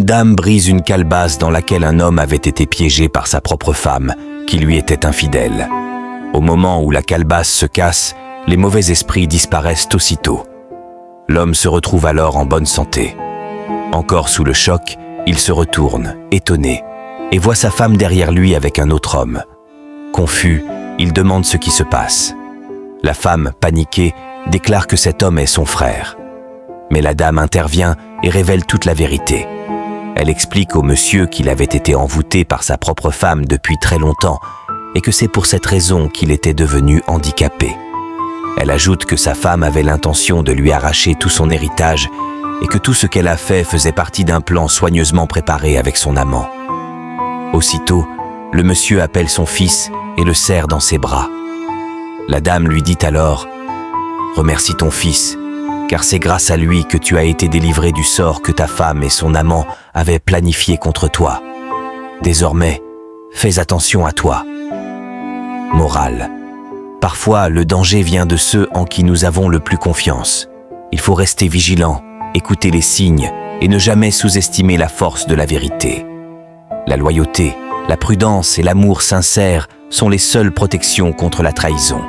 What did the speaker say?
dame brise une calebasse dans laquelle un homme avait été piégé par sa propre femme, qui lui était infidèle. Au moment où la calebasse se casse, les mauvais esprits disparaissent aussitôt. L'homme se retrouve alors en bonne santé. Encore sous le choc, il se retourne, étonné, et voit sa femme derrière lui avec un autre homme. Confus, il demande ce qui se passe. La femme, paniquée, déclare que cet homme est son frère. Mais la dame intervient et révèle toute la vérité. Elle explique au monsieur qu'il avait été envoûté par sa propre femme depuis très longtemps et que c'est pour cette raison qu'il était devenu handicapé. Elle ajoute que sa femme avait l'intention de lui arracher tout son héritage et que tout ce qu'elle a fait faisait partie d'un plan soigneusement préparé avec son amant. Aussitôt, le monsieur appelle son fils et le serre dans ses bras. La dame lui dit alors « Remercie ton fils, car c'est grâce à lui que tu as été délivré du sort que ta femme et son amant avaient planifié contre toi. Désormais, fais attention à toi. » Morale. Parfois, le danger vient de ceux en qui nous avons le plus confiance. Il faut rester vigilant, écouter les signes et ne jamais sous-estimer la force de la vérité. La loyauté, la prudence et l'amour sincère sont les seules protections contre la trahison.